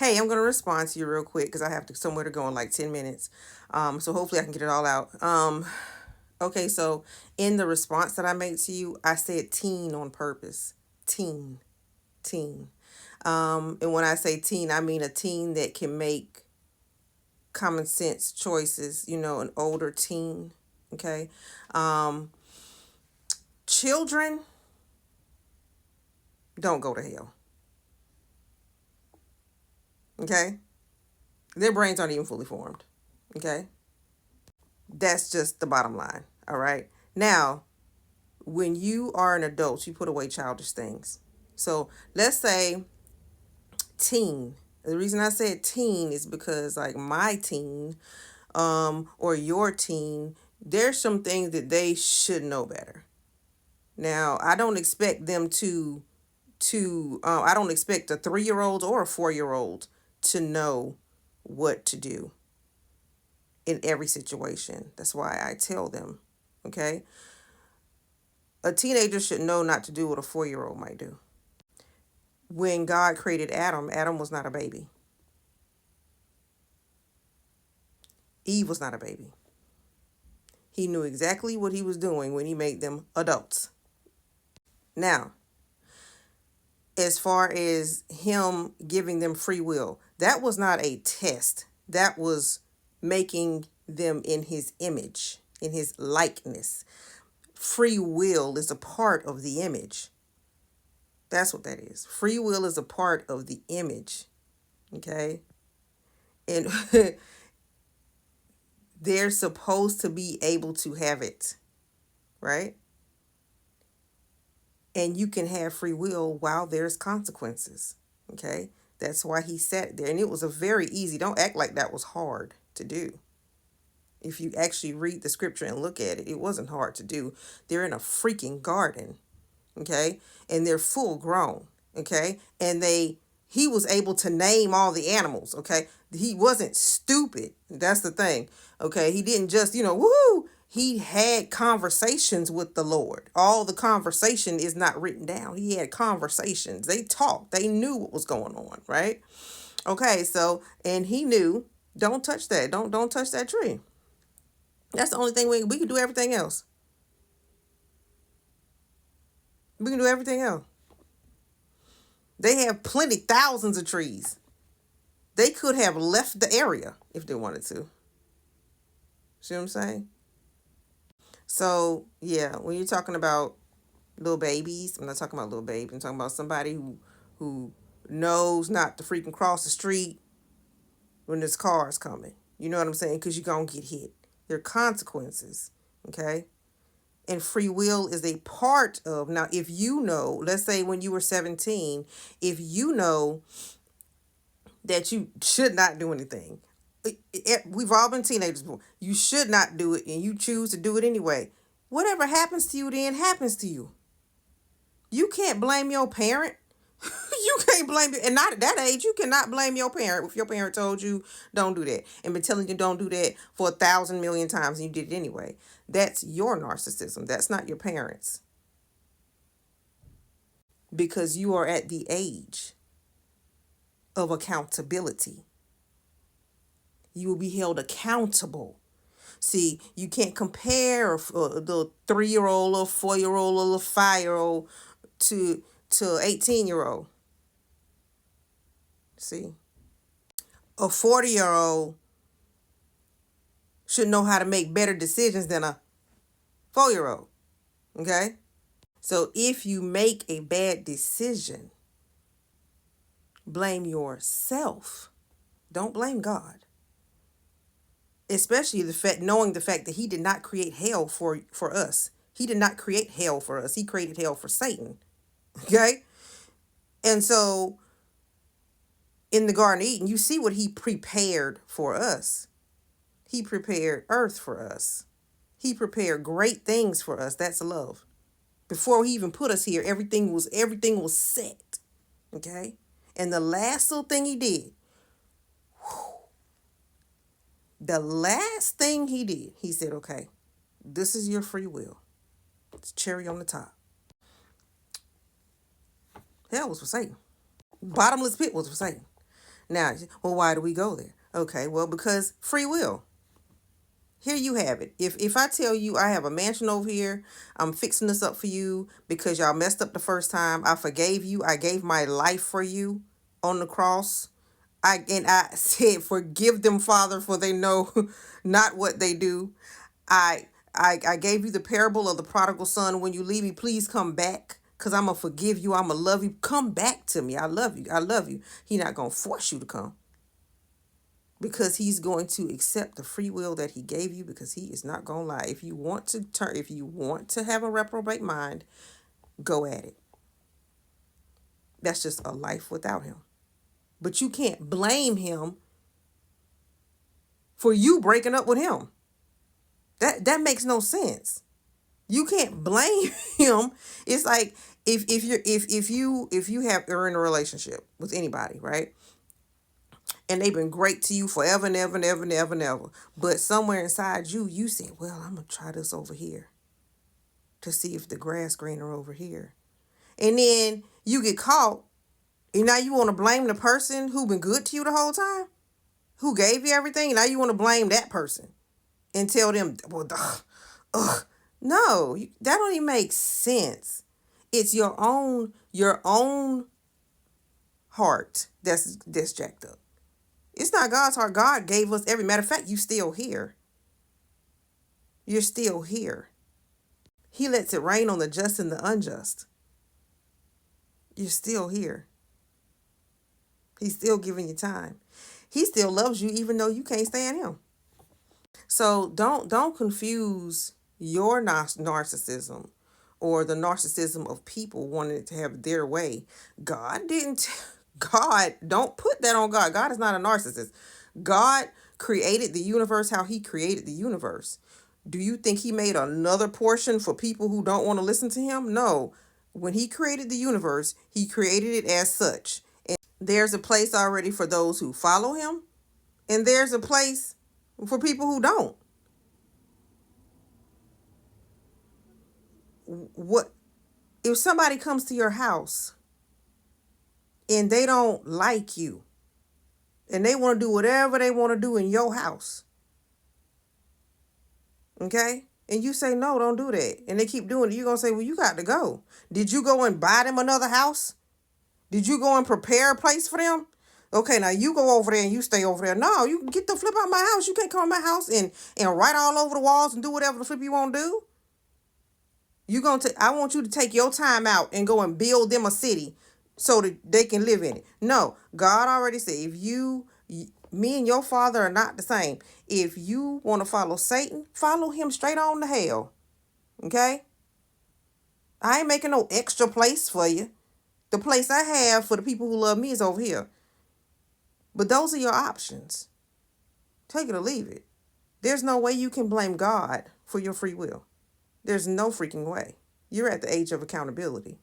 Hey, I'm going to respond to you real quick because I have to somewhere to go in like 10 minutes. So hopefully I can get it all out. Okay, so in the response that I made to you, I said teen on purpose. Teen, teen. And when I say teen, I mean a teen that can make common sense choices, an older teen. Okay. Um, Children don't go to hell. Okay. Their brains aren't even fully formed. Okay. That's just the bottom line. All right. Now, when you are an adult, you put away childish things. So let's say teen. The reason I said teen is because like my teen, or your teen, there's some things that they should know better. Now, I don't expect them I don't expect a 3-year old or a 4-year old to know what to do in every situation. That's why I tell them, okay? A teenager should know not to do what a 4-year old might do. When God created Adam, Adam was not a baby. Eve was not a baby. He knew exactly what he was doing when he made them adults. Now, as far as him giving them free will, that was not a test. That was making them in his image, in his likeness. Free will is a part of the image. That's what that is. Free will is a part of the image. Okay? And they're supposed to be able to have it, right? And you can have free will while there's consequences. Okay? That's why he sat there. And it was a very easy, don't act like that was hard to do. If you actually read the scripture and look at it, it wasn't hard to do. They're in a freaking garden. Okay? And they're full grown. Okay? And he was able to name all the animals. Okay? He wasn't stupid. That's the thing. Okay? He didn't just, woo. He had conversations with the Lord. All the conversation is not written down. He had conversations. They talked. They knew what was going on, right? Okay, so and he knew, don't touch that. Don't touch that tree. That's the only thing we can do everything else. We can do everything else. They have plenty, thousands of trees. They could have left the area if they wanted to. See what I'm saying? So, yeah, when you're talking about little babies, I'm not talking about little babies. I'm talking about somebody who knows not to freaking cross the street when there's cars coming. You know what I'm saying? Because you're going to get hit. There are consequences, okay? And free will is a part of, now, if you know, let's say when you were 17, if you know that you should not do anything, we've all been teenagers before, you should not do it and you choose to do it anyway. Whatever happens to you then happens to you. You can't blame your parent. You can't blame it. And not at that age, you cannot blame your parent if your parent told you don't do that and been telling you don't do that for 1,000 million times and you did it anyway. That's your narcissism. That's not your parents. Because you are at the age of accountability. You will be held accountable. See, you can't compare the 3-year-old or 4-year-old or 5-year-old to 18-year-old. See, a 40-year-old should know how to make better decisions than a 4-year-old. Okay? So if you make a bad decision, blame yourself. Don't blame God. Especially knowing the fact that he did not create hell for us. He did not create hell for us. He created hell for Satan. Okay? And so in the Garden of Eden, you see what he prepared for us. He prepared earth for us. He prepared great things for us. That's love. Before he even put us here, everything was set. Okay? And the last little thing he did, he said, okay, this is your free will. It's cherry on the top. Hell was for Satan. Bottomless pit was for Satan. Now, well, why do we go there? Okay, well, because free will. Here you have it. If I tell you I have a mansion over here, I'm fixing this up for you because y'all messed up the first time. I forgave you. I gave my life for you on the cross. I said, forgive them, Father, for they know not what they do. I I gave you the parable of the prodigal son. When you leave me, please come back. Cause I'm gonna forgive you. I'm gonna love you. Come back to me. I love you. I love you. He's not gonna force you to come. Because he's going to accept the free will that he gave you, because he is not going to lie. If you want to have a reprobate mind, go at it. That's just a life without him. But you can't blame him for you breaking up with him. That makes no sense. You can't blame him. It's like if you are in a relationship with anybody, right? And they've been great to you forever and ever and ever and ever and ever. But somewhere inside you, you say, well, I'm going to try this over here to see if the grass greener over here. And then you get caught. And now you want to blame the person who been good to you the whole time? Who gave you everything? And now you want to blame that person and tell them, well, ugh. No, that don't even make sense. It's your own heart that's jacked up. It's not God's heart. God gave us every matter of fact, you still here. You're still here. He lets it rain on the just and the unjust. You're still here. He's still giving you time. He still loves you even though you can't stand him. So don't confuse your narcissism or the narcissism of people wanting to have their way. God, don't put that on God. God is not a narcissist. God created the universe how he created the universe. Do you think he made another portion for people who don't want to listen to him? No. When he created the universe, he created it as such. And there's a place already for those who follow him, and there's a place for people who don't. What if somebody comes to your house and they don't like you and they want to do whatever they want to do in your house? Okay? And you say, no, don't do that. And they keep doing it. You're going to say, well, you got to go. Did you go and buy them another house? Did you go and prepare a place for them? Okay, now you go over there and you stay over there. No, you get the flip out of my house. You can't come to my house and write all over the walls and do whatever the flip you want to do. I want you to take your time out and go and build them a city so that they can live in it. No, God already said, me and your father are not the same. If you want to follow Satan, follow him straight on to hell. Okay? I ain't making no extra place for you. The place I have for the people who love me is over here. But those are your options. Take it or leave it. There's no way you can blame God for your free will. There's no freaking way. You're at the age of accountability.